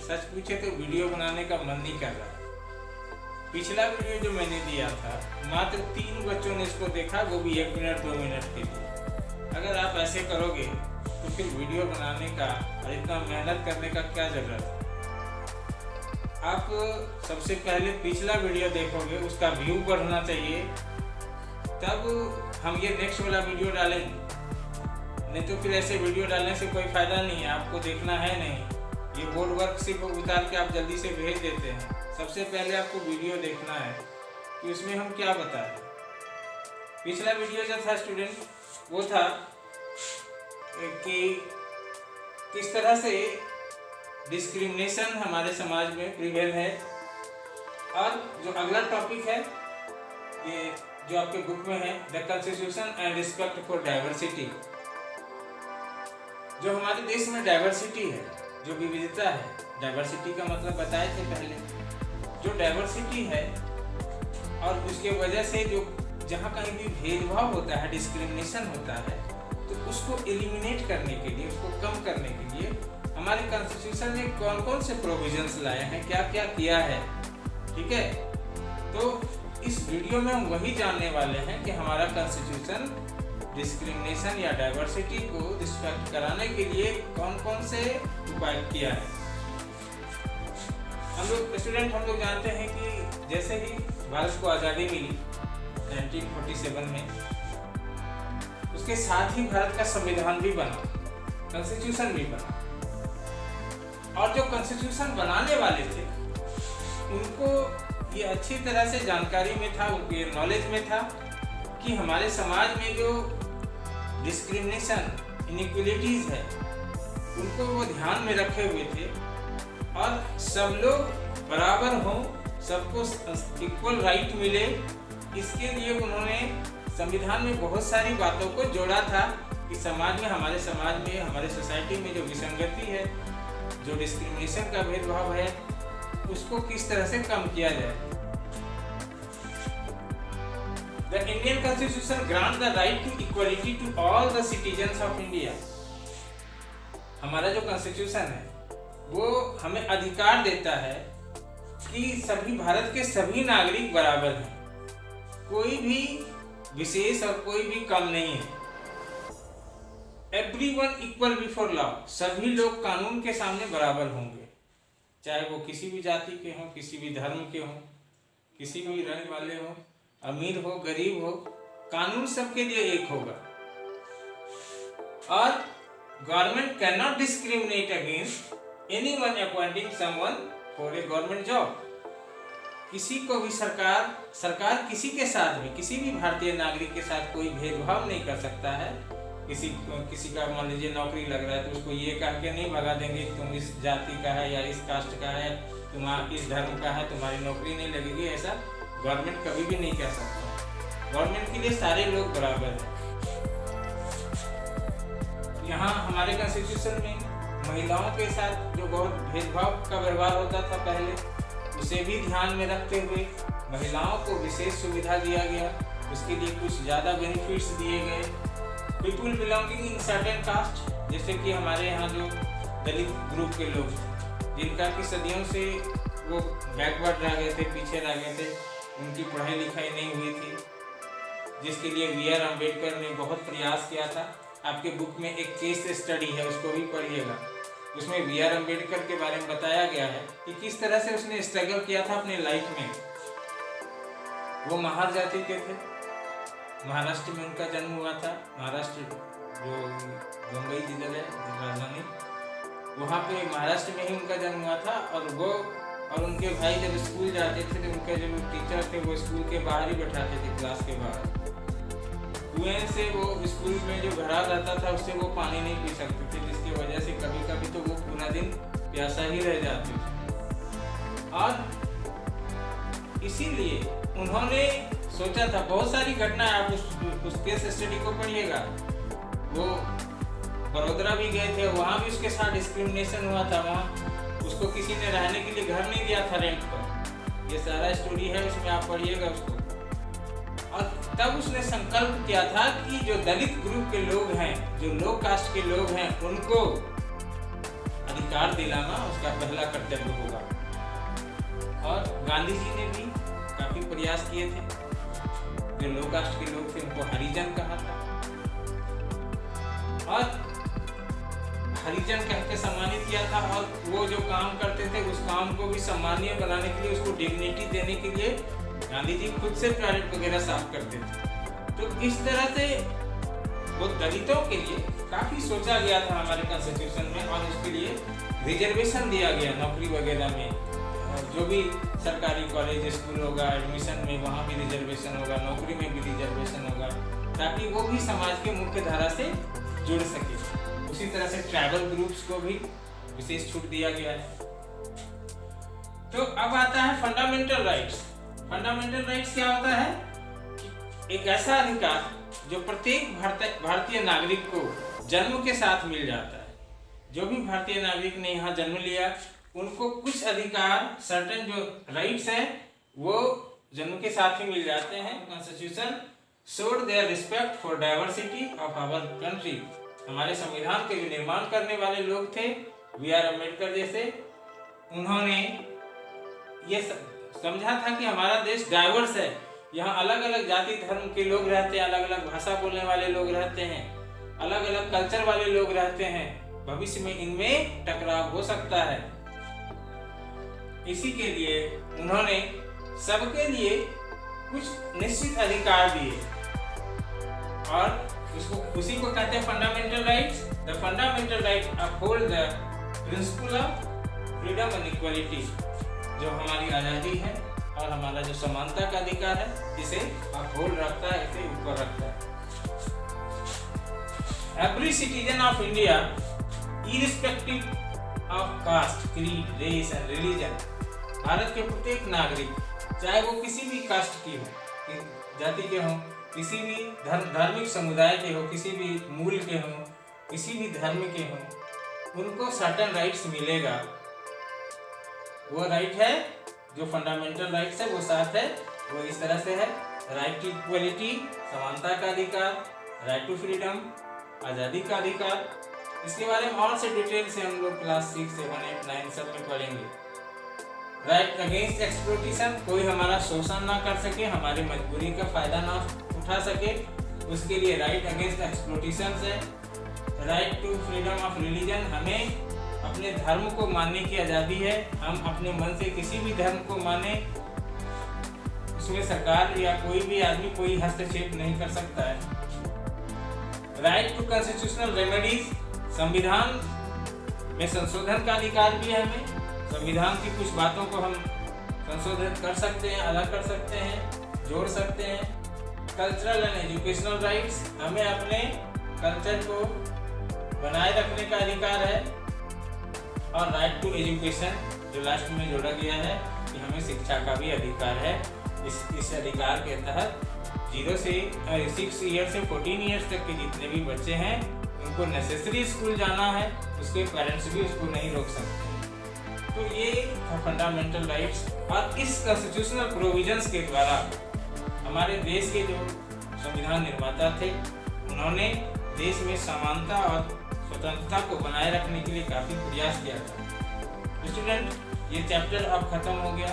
सच पूछे तो वीडियो बनाने का मन नहीं कर रहा। पिछला वीडियो जो मैंने दिया था मात्र 3 बच्चों ने इसको देखा, वो भी 1 मिनट 2 मिनट के लिए। अगर आप ऐसे करोगे तो फिर वीडियो बनाने का और इतना मेहनत करने का क्या जरूरत है। आप सबसे पहले पिछला वीडियो देखोगे, उसका व्यू बढ़ना चाहिए, तब हम ये नेक्स्ट वाला वीडियो डालेंगे। नहीं तो फिर ऐसे वीडियो डालने से कोई फायदा नहीं है, आपको देखना है नहीं। ये बोर्ड वर्क सिर्फ उतार के आप जल्दी से भेज देते हैं। सबसे पहले आपको वीडियो देखना है कि उसमें हम क्या बताएं। पिछला वीडियो जो था स्टूडेंट, वो था कि किस तरह से डिस्क्रिमिनेशन हमारे समाज में प्रिवेल है। और जो अगला टॉपिक है, ये जो आपके बुक में है, the constitution and respect for diversity. जो हमारे देश में डाइवर्सिटी है, जो विविधता है, डाइवर्सिटी का मतलब बताए थे पहले। जो डाइवर्सिटी है और उसके वजह से जो जहाँ कहीं भी भेदभाव होता है, डिस्क्रिमिनेशन होता है, तो उसको एलिमिनेट करने के लिए, उसको कम करने के लिए हमारे कॉन्स्टिट्यूशन ने कौन कौन से प्रोविजंस लाए हैं, क्या क्या किया है। ठीक है, तो इस वीडियो में हम वही जानने वाले हैं कि हमारा कॉन्स्टिट्यूशन डिस्क्रिमिनेशन या डाइवर्सिटी को रिस्पेक्ट कराने के लिए कौन कौन से उपाय किया है। हम लोग जानते हैं कि जैसे ही भारत को आज़ादी मिली 1947 में, उसके साथ ही भारत का संविधान भी बना, कॉन्स्टिट्यूशन भी बना। और जो कॉन्स्टिट्यूशन बनाने वाले थे उनको ये अच्छी तरह से जानकारी में था, उनके नॉलेज में था कि हमारे समाज में जो डिस्क्रिमिनेशन, इनइक्वलिटीज है, उनको वो ध्यान में रखे हुए थे और सब लोग बराबर हों, सबको इक्वल राइट मिले। इसके लिए उन्होंने संविधान में बहुत सारी बातों को जोड़ा था कि समाज में, हमारे समाज में, हमारे सोसाइटी में जो विसंगति है, जो डिस्क्रिमिनेशन का भेदभाव है, उसको किस तरह से कम किया जाए। The Indian Constitution grants the right to equality to all the citizens of India. हमारा जो कॉन्स्टिट्यूशन है वो हमें अधिकार देता है कि सभी भारत के सभी नागरिक बराबर हैं, कोई भी विशेष और कोई भी कम नहीं है। Everyone equal before law, सभी लोग कानून के सामने बराबर होंगे, चाहे वो किसी भी जाति के हों, किसी भी धर्म के हों, किसी भी रंग वाले हों, अमीर हो, गरीब हो, कानून सबके लिए एक होगा। और government can not discriminate against anyone appointing someone for a government job. किसी को भी सरकार किसी के साथ भी, किसी भी भारतीय नागरिक के साथ कोई भेदभाव नहीं कर सकता है। किसी का मान लीजिए नौकरी लग रहा है तो उसको ये कह के नहीं भगा देंगे कि तुम इस जाति का है या इस कास्ट का है, तुम इस धर्म का है, तुम्हारी नौकरी नहीं लगेगी। ऐसा गवर्नमेंट कभी भी नहीं कह सकता। गवर्नमेंट के लिए सारे लोग बराबर हैं। यहाँ हमारे कॉन्स्टिट्यूशन में महिलाओं के साथ जो बहुत भेदभाव का व्यवहार होता था पहले, उसे भी ध्यान में रखते हुए महिलाओं को विशेष सुविधा दिया गया। उसके लिए कुछ ज़्यादा बेनिफिट्स दिए गए। People belonging in certain caste, जैसे कि हमारे यहाँ जो दलित ग्रुप के लोग, जिनका कि सदियों से वो बैकवर्ड रह गए थे, पीछे रह गए थे, उनकी पढ़ाई लिखाई नहीं हुई थी, जिसके लिए वी.आर. अम्बेडकर ने बहुत प्रयास किया था। आपके बुक में एक केस स्टडी है, उसको भी पढ़िएगा। उसमें वी.आर. अम्बेडकर के बारे में बताया गया है कि किस तरह से उसने स्ट्रगल किया था अपने लाइफ में। वो महार जाति के थे, महाराष्ट्र में उनका जन्म हुआ था। महाराष्ट्र जो मुंबई जिला है राजधानी, वहाँ पे महाराष्ट्र में ही उनका जन्म हुआ था। और वो और उनके भाई जब स्कूल जाते थे तो उनके जो टीचर थे वो स्कूल के बाहर ही बैठाते थे, क्लास के बाहर। कुएं से वो स्कूल में जो भरा रहता था उससे वो पानी नहीं पी सकते थे, जिसकी वजह से कभी कभी तो वो पूरा दिन प्यासा ही रह जाते थे। और इसीलिए उन्होंने सोचा था, बहुत सारी घटना है, आप उस केस स्टडी को पढ़िएगा। वो बड़ौदा भी गए थे, वहाँ भी उसके साथ डिस्क्रिमिनेशन हुआ था। वहाँ उसको किसी ने रहने के लिए घर नहीं दिया था रेंट पर। ये सारा स्टोरी है, उसमें आप पढ़िएगा उसको। और तब उसने संकल्प किया था कि जो दलित ग्रुप के लोग हैं, जो लो कास्ट के लोग हैं, उनको अधिकार दिलाना उसका पहला कर्तव्य होगा। और गांधी जी ने भी काफी प्रयास किए थे। जो लो कास्ट के लोग थे उनको हरिजन कहा था, और हरिजन कह के सम्मानित किया था। और वो जो काम करते थे उस काम को भी सम्मानीय बनाने के लिए, उसको डिग्निटी देने के लिए गांधी जी खुद से टॉयलेट वगैरह साफ करते थे। तो इस तरह से वो दलितों के लिए काफी सोचा गया था हमारे कॉन्स्टिट्यूशन में, और उसके लिए रिजर्वेशन दिया गया नौकरी वगैरह में। जो भी सरकारी कॉलेज स्कूल होगा, एडमिशन में वहाँ भी रिजर्वेशन होगा, नौकरी में भी रिजर्वेशन होगा, ताकि वो भी समाज के मुख्य धारा से जुड़ सके। उसी तरह से ट्राइबल ग्रुप्स को भी विशेष छूट दिया गया है। तो अब आता है फंडामेंटल राइट्स। फंडामेंटल राइट्स क्या होता है? एक ऐसा अधिकार जो प्रत्येक भारतीय नागरिक को जन्म के साथ मिल जाता है। जो भी भारतीय नागरिक ने यहाँ जन्म लिया उनको कुछ अधिकार, सर्टेन जो राइट्स हैं वो जन्म के साथ ही मिल जाते हैं। Constitution showed their respect for diversity of our country. हमारे संविधान के जो निर्माण करने वाले लोग थे B.R. अम्बेडकर जैसे, उन्होंने ये समझा था कि हमारा देश डाइवर्स है, यहाँ अलग अलग जाति धर्म के लोग रहते हैं, अलग अलग भाषा बोलने वाले लोग रहते हैं, अलग अलग कल्चर वाले लोग रहते हैं। भविष्य में इनमें टकराव हो सकता है। इसी के लिए उन्होंने सबके लिए कुछ निश्चित अधिकार दिए, और उसी को कहते हैं fundamental rights. The fundamental right uphold the principle of freedom and equality. जो हमारी आज़ादी है और हमारा जो समानता का अधिकार है, इसे अपहोल्ड रखता है, इसे ऊपर रखता है। Every citizen of India irrespective of caste, creed, race and religion. Bharat के प्रत्येक नागरिक, चाहे वो किसी भी कास्ट की हो, जाति के हों, किसी भी धार्मिक समुदाय के हो, किसी भी मूल के हो, किसी भी धर्म के हो, उनको सर्टेन राइट्स मिलेगा। वो राइट है जो फंडामेंटल राइट्स है, वो साथ है, वो इस तरह से है। राइट टू इक्वलिटी, समानता का अधिकार, राइट टू फ्रीडम, आज़ादी का अधिकार। इसके बारे में और से डिटेल से हम लोग क्लास 6, 7, 8, 9 सब में पढ़ेंगे। राइट अगेंस्ट एक्सप्लॉइटेशन, कोई हमारा शोषण ना कर सके, हमारी मजबूरी का फायदा ना उठा सके, उसके लिए राइट अगेंस्ट एक्सप्लॉइटेशन है। Right to freedom of religion, हमें अपने धर्म को मानने की आज़ादी है, हम अपने मन से किसी भी धर्म को माने, उसमें सरकार या कोई भी आदमी कोई हस्तक्षेप नहीं कर सकता है। राइट टू कॉन्स्टिट्यूशनल रेमेडीज, संविधान में संशोधन का अधिकार भी है हमें। संविधान की कुछ बातों को हम संशोधित कर सकते हैं, अलग कर सकते हैं, जोड़ सकते हैं। कल्चरल एंड एजुकेशनल राइट्स, हमें अपने कल्चर को बनाए रखने का अधिकार है। और राइट टू एजुकेशन, जो लास्ट में जोड़ा गया है कि हमें शिक्षा का भी अधिकार है। इस अधिकार के तहत 0 से 6 ईयर से 14 ईयर्स तक के जितने भी बच्चे हैं उनको नेसेसरी स्कूल जाना है, उसके पेरेंट्स भी उसको नहीं रोक सकते। तो ये फंडामेंटल राइट्स, और इस कॉन्स्टिट्यूशनल प्रोविजंस के द्वारा हमारे देश के जो संविधान निर्माता थे उन्होंने देश में समानता और स्वतंत्रता को बनाए रखने के लिए काफ़ी प्रयास किया था। स्टूडेंट, ये चैप्टर अब खत्म हो गया।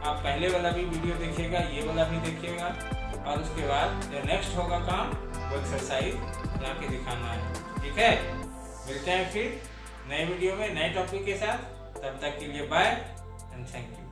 आप पहले वाला भी वीडियो देखिएगा, ये वाला भी देखिएगा, और उसके बाद जो नेक्स्ट होगा काम वो एक्सरसाइज बना के दिखाना है। ठीक है, मिलते हैं फिर नए वीडियो में नए टॉपिक के साथ। तब तक के लिए बाय एंड थैंक यू।